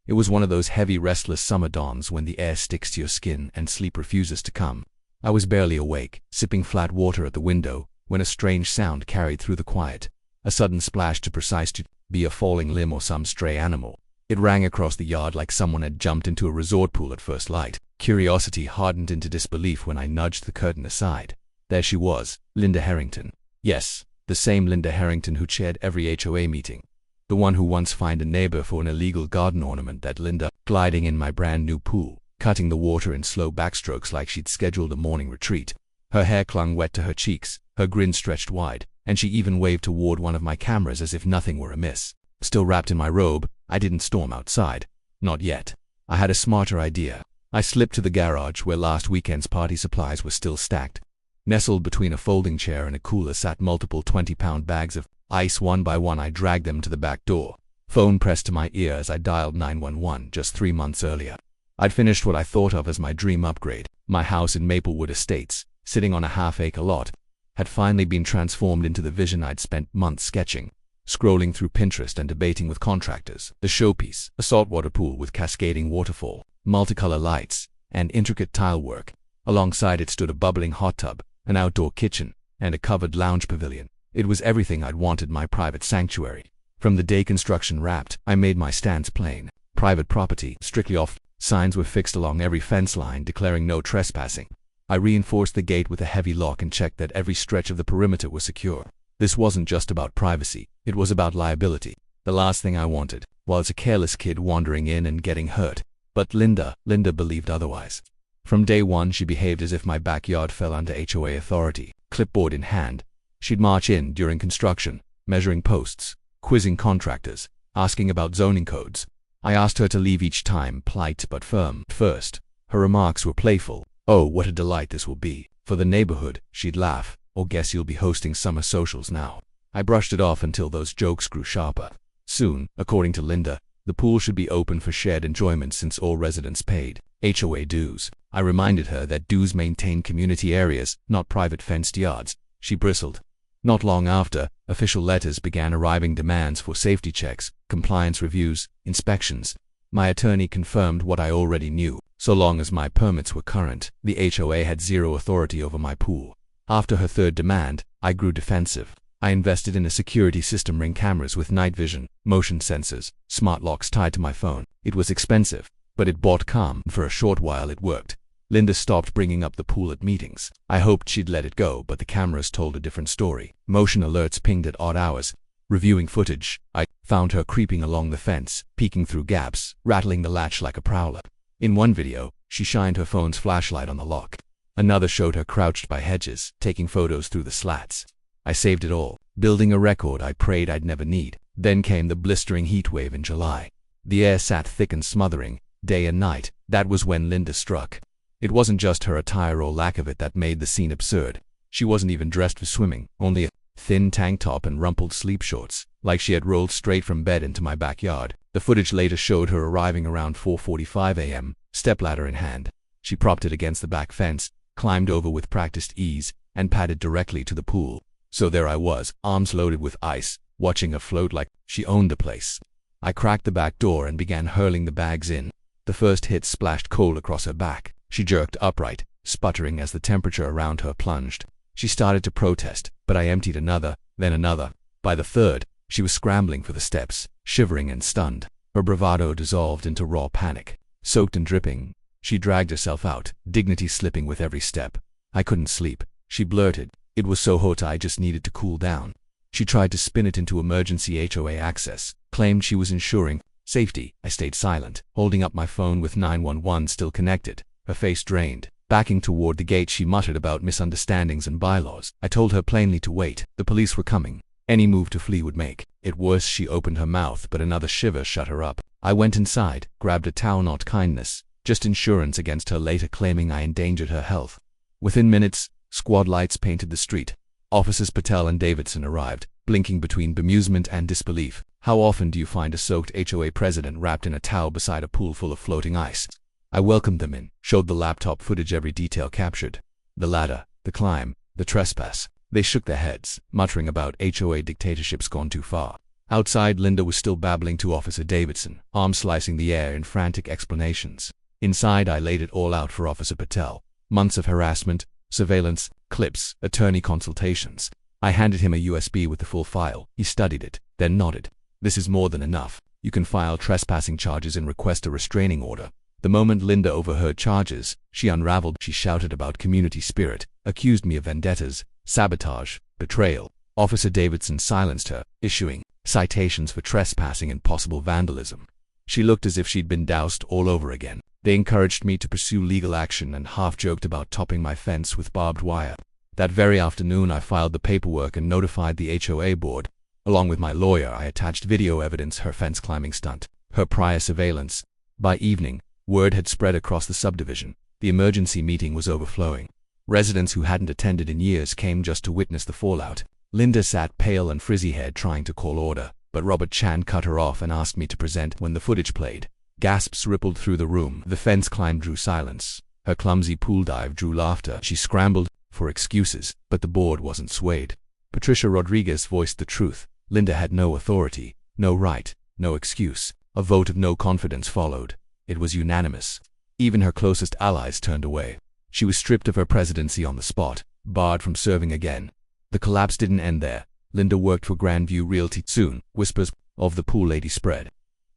It was one of those heavy, restless summer dawns when the air sticks to your skin and sleep refuses to come. I was barely awake, sipping flat water at the window, when a strange sound carried through the quiet. A sudden splash, too precise to be a falling limb or some stray animal. It rang across the yard like someone had jumped into a resort pool at first light. Curiosity hardened into disbelief when I nudged the curtain aside. There she was, Linda Harrington. Yes, the same Linda Harrington who chaired every HOA meeting. The one who once fined a neighbor for an illegal garden ornament. That Linda, gliding in my brand new pool, cutting the water in slow backstrokes like she'd scheduled a morning retreat. Her hair clung wet to her cheeks, her grin stretched wide, and she even waved toward one of my cameras as if nothing were amiss. Still wrapped in my robe, I didn't storm outside. Not yet. I had a smarter idea. I slipped to the garage where last weekend's party supplies were still stacked. Nestled between a folding chair and a cooler sat multiple 20-pound bags of ice. One by one I dragged them to the back door. Phone pressed to my ear as I dialed 911 just 3 months earlier. I'd finished what I thought of as my dream upgrade. My house in Maplewood Estates, sitting on a half-acre lot, had finally been transformed into the vision I'd spent months sketching. Scrolling through Pinterest and debating with contractors. The showpiece, a saltwater pool with cascading waterfall, multicolor lights, and intricate tile work. Alongside it stood a bubbling hot tub, an outdoor kitchen, and a covered lounge pavilion. It was everything I'd wanted my private sanctuary. From the day construction wrapped, I made my stance plain. Private property, strictly off. Signs were fixed along every fence line declaring no trespassing. I reinforced the gate with a heavy lock and checked that every stretch of the perimeter was secure. This wasn't just about privacy, it was about liability. The last thing I wanted was a careless kid wandering in and getting hurt. But Linda believed otherwise. From day one she behaved as if my backyard fell under HOA authority. Clipboard in hand, she'd march in during construction, measuring posts, quizzing contractors, asking about zoning codes. I asked her to leave each time, polite but firm. First, her remarks were playful. "Oh, what a delight this will be for the neighborhood," she'd laugh. "Oh, guess you'll be hosting summer socials now." I brushed it off until those jokes grew sharper. Soon, according to Linda, the pool should be open for shared enjoyment since all residents paid HOA dues. I reminded her that dues maintain community areas, not private fenced yards. She bristled. Not long after, official letters began arriving, demands for safety checks, compliance reviews, inspections. My attorney confirmed what I already knew. So long as my permits were current, the HOA had zero authority over my pool. After her third demand, I grew defensive. I invested in a security system, ring cameras with night vision, motion sensors, smart locks tied to my phone. It was expensive, but it bought calm. For a short while it worked. Linda stopped bringing up the pool at meetings. I hoped she'd let it go, but the cameras told a different story. Motion alerts pinged at odd hours. Reviewing footage, I found her creeping along the fence, peeking through gaps, rattling the latch like a prowler. In one video, she shined her phone's flashlight on the lock. Another showed her crouched by hedges, taking photos through the slats. I saved it all, building a record I prayed I'd never need. Then came the blistering heat wave in July. The air sat thick and smothering, day and night. That was when Linda struck. It wasn't just her attire or lack of it that made the scene absurd. She wasn't even dressed for swimming, only a thin tank top and rumpled sleep shorts, like she had rolled straight from bed into my backyard. The footage later showed her arriving around 4:45 a.m., stepladder in hand. She propped it against the back fence, climbed over with practiced ease, and padded directly to the pool. So there I was, arms loaded with ice, watching her float like she owned the place. I cracked the back door and began hurling the bags in. The first hit splashed cold across her back. She jerked upright, sputtering as the temperature around her plunged. She started to protest, but I emptied another, then another. By the third, she was scrambling for the steps, shivering and stunned. Her bravado dissolved into raw panic. Soaked and dripping, she dragged herself out, dignity slipping with every step. I couldn't sleep, she blurted. It was so hot I just needed to cool down. She tried to spin it into emergency HOA access, claimed she was ensuring safety. I stayed silent, holding up my phone with 911 still connected, her face drained. Backing toward the gate, she muttered about misunderstandings and bylaws. I told her plainly to wait. The police were coming. Any move to flee would make it worse. She opened her mouth, but another shiver shut her up. I went inside, grabbed a towel. Not kindness, just insurance against her later claiming I endangered her health. Within minutes, squad lights painted the street. Officers Patel and Davidson arrived, blinking between bemusement and disbelief. How often do you find a soaked HOA president wrapped in a towel beside a pool full of floating ice? I welcomed them in, showed the laptop footage, every detail captured. The ladder, the climb, the trespass. They shook their heads, muttering about HOA dictatorship's gone too far. Outside, Linda was still babbling to Officer Davidson, arms slicing the air in frantic explanations. Inside, I laid it all out for Officer Patel. Months of harassment, surveillance, clips, attorney consultations. I handed him a USB with the full file. He studied it, then nodded. "This is more than enough. You can file trespassing charges and request a restraining order." The moment Linda overheard charges, she unraveled. She shouted about community spirit, accused me of vendettas, sabotage, betrayal. Officer Davidson silenced her, issuing citations for trespassing and possible vandalism. She looked as if she'd been doused all over again. They encouraged me to pursue legal action and half-joked about topping my fence with barbed wire. That very afternoon, I filed the paperwork and notified the HOA board. Along with my lawyer, I attached video evidence, her fence climbing stunt, her prior surveillance. By evening, word had spread across the subdivision. The emergency meeting was overflowing. Residents who hadn't attended in years came just to witness the fallout. Linda sat pale and frizzy-haired trying to call order, but Robert Chan cut her off and asked me to present when the footage played. Gasps rippled through the room. The fence climb drew silence. Her clumsy pool dive drew laughter. She scrambled for excuses, but the board wasn't swayed. Patricia Rodriguez voiced the truth. Linda had no authority, no right, no excuse. A vote of no confidence followed. It was unanimous. Even her closest allies turned away. She was stripped of her presidency on the spot, barred from serving again. The collapse didn't end there. Linda worked for Grandview Realty. Soon, whispers of the pool lady spread.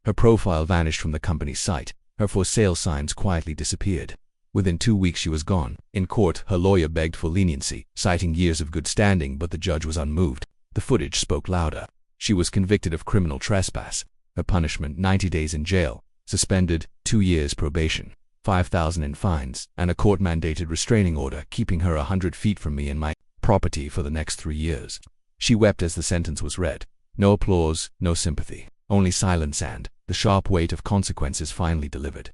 Her profile vanished from the company's site. Her for sale signs quietly disappeared. Within 2 weeks she was gone. In court, her lawyer begged for leniency, citing years of good standing, but the judge was unmoved. The footage spoke louder. She was convicted of criminal trespass. Her punishment, 90 days in jail, suspended, 2 years probation, $5,000 in fines, and a court-mandated restraining order keeping her 100 feet from me and my property for the next 3 years. She wept as the sentence was read. No applause, no sympathy, only silence and the sharp weight of consequences finally delivered.